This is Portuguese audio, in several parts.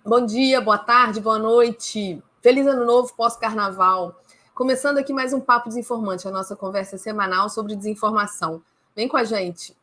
Bom dia, boa tarde, boa noite. Feliz Ano Novo pós-carnaval. Começando aqui mais um Papo Desinformante, a nossa conversa semanal sobre desinformação. Vem com a gente.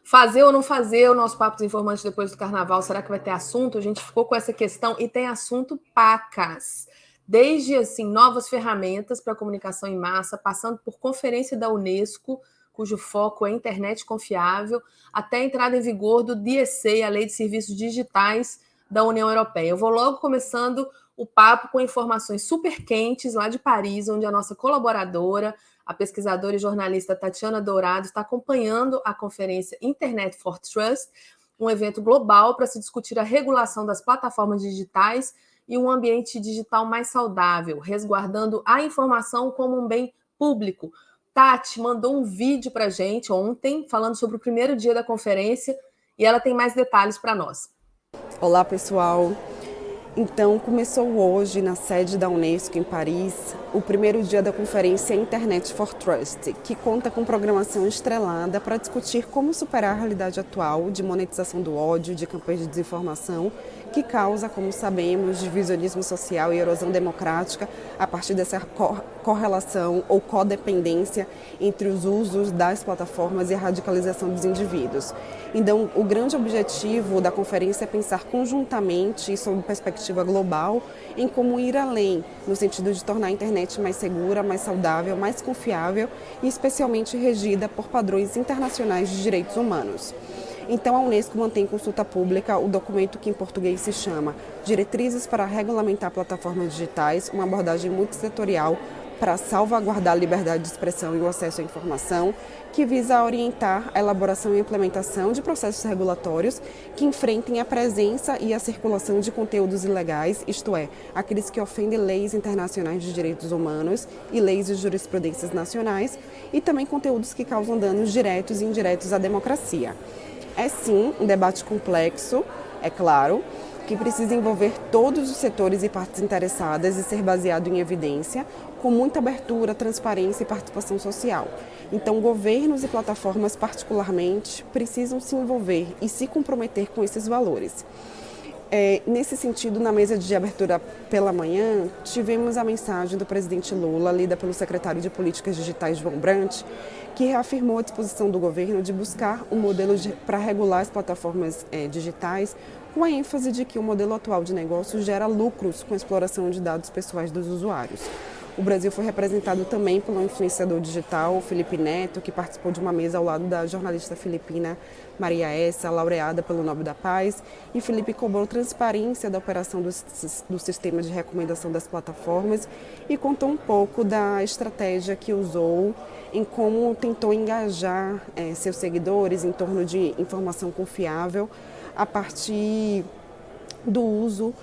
Fazer ou não fazer o nosso Papo Desinformante depois do carnaval? Será que vai ter assunto? A gente ficou com essa questão e tem assunto pacas. Desde, assim, novas ferramentas para comunicação em massa, passando por conferência da Unesco, cujo foco é internet confiável, até a entrada em vigor do DSA, a Lei de Serviços Digitais da União Europeia. Eu vou logo começando o papo com informações super quentes lá de Paris, onde a nossa colaboradora, a pesquisadora e jornalista Tatiana Dourado, está acompanhando a conferência Internet for Trust, um evento global para se discutir a regulação das plataformas digitais e um ambiente digital mais saudável, resguardando a informação como um bem público. Tati mandou um vídeo para a gente ontem, falando sobre o primeiro dia da conferência, e ela tem mais detalhes para nós. Olá, pessoal. Então, começou hoje, na sede da Unesco, em Paris, o primeiro dia da conferência Internet for Trust, que conta com programação estrelada para discutir como superar a realidade atual de monetização do ódio, de campanhas de desinformação, que causa, como sabemos, divisionismo social e erosão democrática a partir dessa correlação ou codependência entre os usos das plataformas e a radicalização dos indivíduos. Então, o grande objetivo da conferência é pensar conjuntamente e sob perspectiva global em como ir além, no sentido de tornar a internet mais segura, mais saudável, mais confiável e especialmente regida por padrões internacionais de direitos humanos. Então, a Unesco mantém em consulta pública o documento que em português se chama Diretrizes para Regulamentar Plataformas Digitais, uma abordagem multissetorial para salvaguardar a liberdade de expressão e o acesso à informação, que visa orientar a elaboração e implementação de processos regulatórios que enfrentem a presença e a circulação de conteúdos ilegais, isto é, aqueles que ofendem leis internacionais de direitos humanos e leis e jurisprudências nacionais, e também conteúdos que causam danos diretos e indiretos à democracia. É sim um debate complexo, é claro, que precisa envolver todos os setores e partes interessadas e ser baseado em evidência, com muita abertura, transparência e participação social. Então, governos e plataformas, particularmente, precisam se envolver e se comprometer com esses valores. Nesse sentido, na mesa de abertura pela manhã, tivemos a mensagem do presidente Lula, lida pelo secretário de Políticas Digitais, João Brandt, que reafirmou a disposição do governo de buscar um modelo para regular as plataformas digitais, com a ênfase de que o modelo atual de negócio gera lucros com a exploração de dados pessoais dos usuários. O Brasil foi representado também pelo influenciador digital Felipe Neto, que participou de uma mesa ao lado da jornalista filipina Maria Essa, laureada pelo Nobel da Paz, e Felipe cobrou transparência da operação do sistema de recomendação das plataformas e contou um pouco da estratégia que usou em como tentou engajar seus seguidores em torno de informação confiável a partir do uso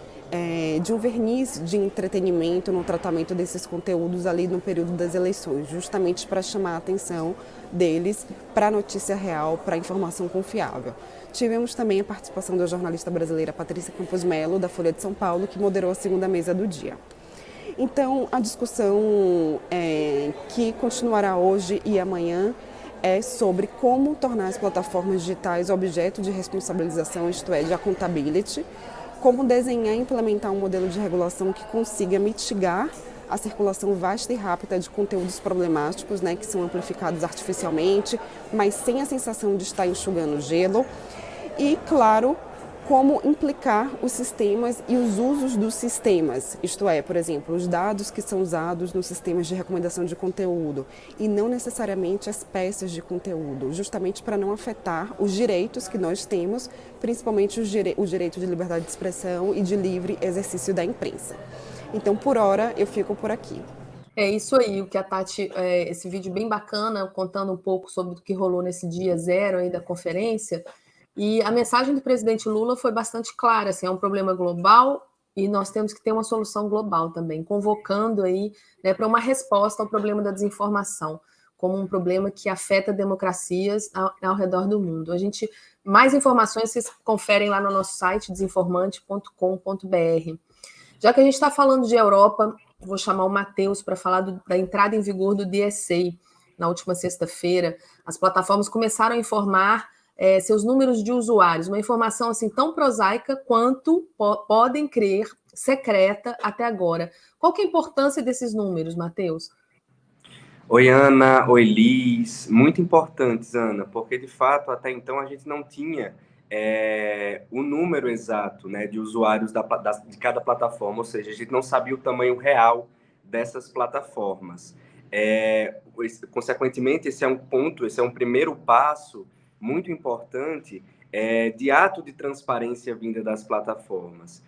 de um verniz de entretenimento no tratamento desses conteúdos ali no período das eleições, justamente para chamar a atenção deles para a notícia real, para a informação confiável. Tivemos também a participação da jornalista brasileira Patrícia Campos Melo, da Folha de São Paulo, que moderou a segunda mesa do dia. Então, a discussão que continuará hoje e amanhã é sobre como tornar as plataformas digitais objeto de responsabilização, isto é, de accountability, como desenhar e implementar um modelo de regulação que consiga mitigar a circulação vasta e rápida de conteúdos problemáticos, que são amplificados artificialmente, mas sem a sensação de estar enxugando gelo. E, claro, como implicar os sistemas e os usos dos sistemas, isto é, por exemplo, os dados que são usados nos sistemas de recomendação de conteúdo e não necessariamente as peças de conteúdo, justamente para não afetar os direitos que nós temos, principalmente o direito de liberdade de expressão e de livre exercício da imprensa. Então, por hora, eu fico por aqui. É isso aí, o que a Tati, esse vídeo bem bacana, contando um pouco sobre o que rolou nesse dia zero aí da conferência. E a mensagem do presidente Lula foi bastante clara, assim, é um problema global e nós temos que ter uma solução global também, convocando aí, para uma resposta ao problema da desinformação, como um problema que afeta democracias ao redor do mundo. Mais informações vocês conferem lá no nosso site, desinformante.com.br. Já que a gente está falando de Europa, vou chamar o Matheus para falar da entrada em vigor do DSA, na última sexta-feira, as plataformas começaram a informar seus números de usuários, uma informação assim tão prosaica quanto podem crer secreta até agora. Qual que é a importância desses números, Matheus? Oi, Ana. Oi, Liz. Muito importantes, Ana, porque de fato até então a gente não tinha o número exato, né, de usuários de cada plataforma, ou seja, a gente não sabia o tamanho real dessas plataformas. Consequentemente, esse é um primeiro passo muito importante de ato de transparência vinda das plataformas.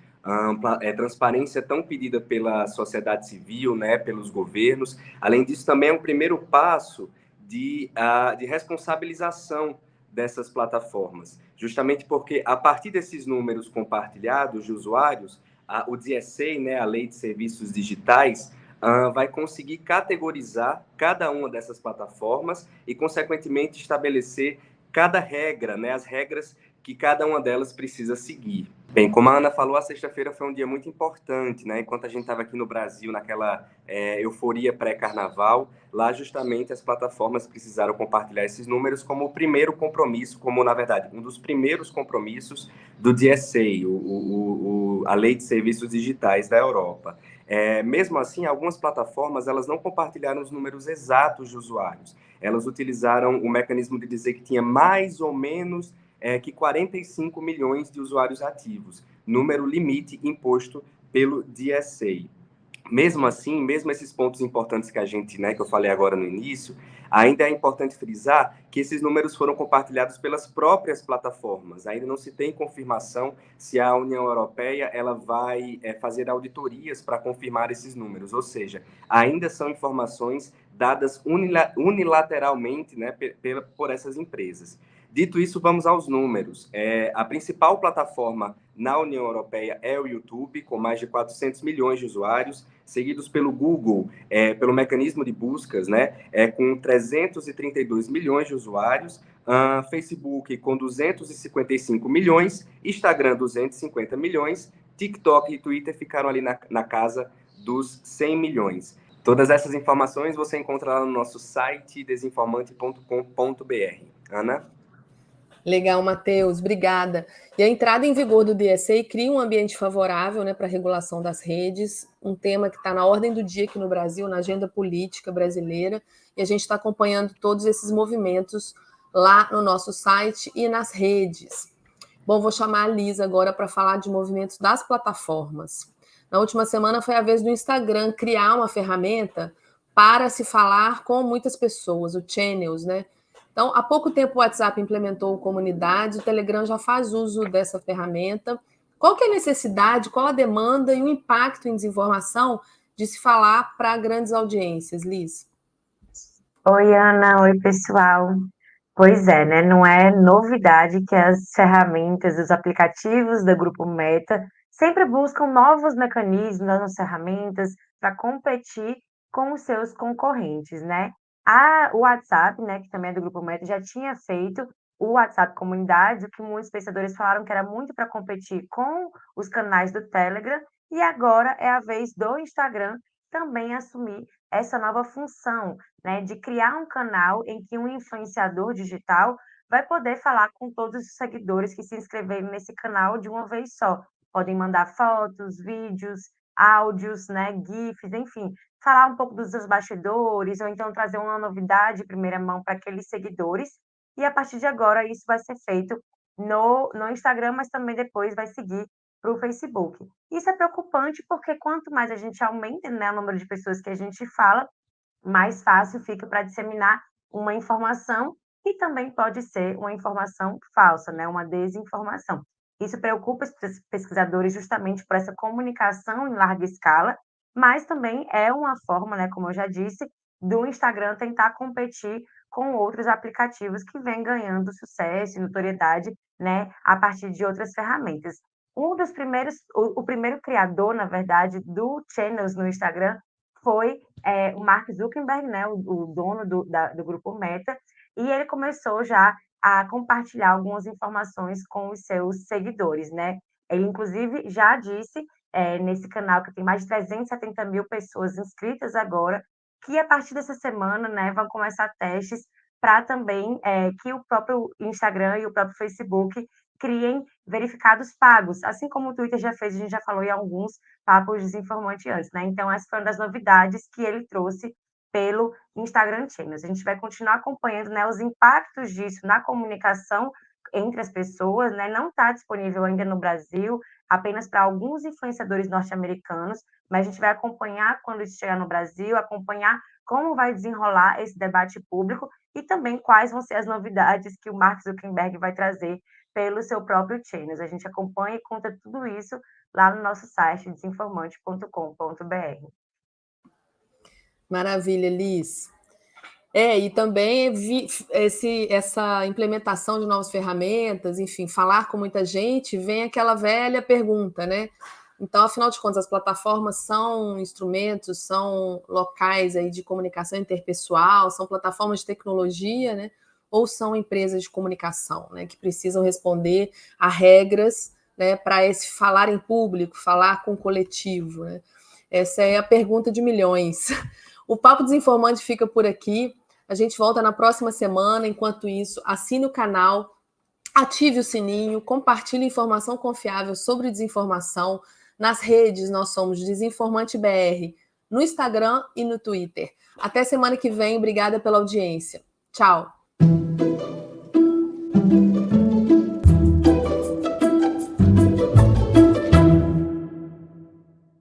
Transparência tão pedida pela sociedade civil, né, pelos governos. Além disso, também é um primeiro passo de responsabilização dessas plataformas, justamente porque a partir desses números compartilhados de usuários, o DSA, né, a Lei de Serviços Digitais, vai conseguir categorizar cada uma dessas plataformas e, consequentemente, estabelecer cada regra, né, as regras que cada uma delas precisa seguir. Bem, como a Ana falou, a sexta-feira foi um dia muito importante, né? Enquanto a gente estava aqui no Brasil, naquela euforia pré-carnaval, lá justamente as plataformas precisaram compartilhar esses números como o primeiro compromisso, como, na verdade, um dos primeiros compromissos do DSA, a Lei de Serviços Digitais da Europa. Mesmo assim, algumas plataformas elas não compartilharam os números exatos de usuários. Elas utilizaram o mecanismo de dizer que tinha mais ou menos que 45 milhões de usuários ativos, número limite imposto pelo DSA. Mesmo assim, mesmo esses pontos importantes que a gente, né, que eu falei agora no início, ainda é importante frisar que esses números foram compartilhados pelas próprias plataformas. Ainda não se tem confirmação se a União Europeia ela vai fazer auditorias para confirmar esses números, ou seja, ainda são informações dadas unilateralmente, né, por essas empresas. Dito isso, vamos aos números. A principal plataforma na União Europeia é o YouTube, com mais de 400 milhões de usuários, seguidos pelo Google, pelo mecanismo de buscas, né, com 332 milhões de usuários, Facebook com 255 milhões, Instagram 250 milhões, TikTok e Twitter ficaram ali na casa dos 100 milhões. Todas essas informações você encontra lá no nosso site desinformante.com.br. Ana? Legal, Matheus, obrigada. E a entrada em vigor do DSA cria um ambiente favorável, né, para a regulação das redes, um tema que está na ordem do dia aqui no Brasil, na agenda política brasileira, e a gente está acompanhando todos esses movimentos lá no nosso site e nas redes. Bom, vou chamar a Lisa agora para falar de movimentos das plataformas. Na última semana foi a vez do Instagram criar uma ferramenta para se falar com muitas pessoas, o Channels, né? Então, há pouco tempo o WhatsApp implementou comunidades, o Telegram já faz uso dessa ferramenta. Qual que é a necessidade, qual a demanda e o impacto em desinformação de se falar para grandes audiências, Liz? Oi, Ana. Oi, pessoal. Pois é, né? Não é novidade que as ferramentas, os aplicativos do Grupo Meta sempre buscam novos mecanismos, novas ferramentas para competir com os seus concorrentes, né? O WhatsApp, né, que também é do Grupo Meta, já tinha feito o WhatsApp Comunidades, o que muitos pensadores falaram que era muito para competir com os canais do Telegram, e agora é a vez do Instagram também assumir essa nova função, né, de criar um canal em que um influenciador digital vai poder falar com todos os seguidores que se inscreverem nesse canal de uma vez só. Podem mandar fotos, vídeos, áudios, né, GIFs, enfim, falar um pouco dos seus bastidores, ou então trazer uma novidade em primeira mão para aqueles seguidores. E a partir de agora, isso vai ser feito no Instagram, mas também depois vai seguir para o Facebook. Isso é preocupante porque quanto mais a gente aumenta, né, o número de pessoas que a gente fala, mais fácil fica para disseminar uma informação e também pode ser uma informação falsa, né, uma desinformação. Isso preocupa os pesquisadores justamente por essa comunicação em larga escala, mas também é uma forma, né, como eu já disse, do Instagram tentar competir com outros aplicativos que vêm ganhando sucesso e notoriedade, né, a partir de outras ferramentas. Um dos primeiros, o primeiro criador, na verdade, do Channels no Instagram foi o Mark Zuckerberg, né, o dono do grupo Meta, e ele começou já a compartilhar algumas informações com os seus seguidores, né? Ele, inclusive, já disse nesse canal que tem mais de 370 mil pessoas inscritas agora, que a partir dessa semana, né, vão começar testes para também que o próprio Instagram e o próprio Facebook criem verificados pagos, assim como o Twitter já fez, a gente já falou em alguns papos desinformantes antes, né? Então, essa foi uma das novidades que ele trouxe pelo Instagram Channels. A gente vai continuar acompanhando, né, os impactos disso na comunicação entre as pessoas, né? Não está disponível ainda no Brasil, apenas para alguns influenciadores norte-americanos, mas a gente vai acompanhar quando isso chegar no Brasil, acompanhar como vai desenrolar esse debate público e também quais vão ser as novidades que o Mark Zuckerberg vai trazer pelo seu próprio Channels. A gente acompanha e conta tudo isso lá no nosso site desinformante.com.br. Maravilha, Liz. E também essa implementação de novas ferramentas, enfim, falar com muita gente, vem aquela velha pergunta, né? Então, afinal de contas, as plataformas são instrumentos, são locais aí de comunicação interpessoal, são plataformas de tecnologia, né? Ou são empresas de comunicação, né? Que precisam responder a regras, né? Para esse falar em público, falar com o coletivo, né? Essa é a pergunta de milhões. O Papo Desinformante fica por aqui. A gente volta na próxima semana. Enquanto isso, assine o canal, ative o sininho, compartilhe informação confiável sobre desinformação. Nas redes, nós somos Desinformante BR, no Instagram e no Twitter. Até semana que vem. Obrigada pela audiência. Tchau.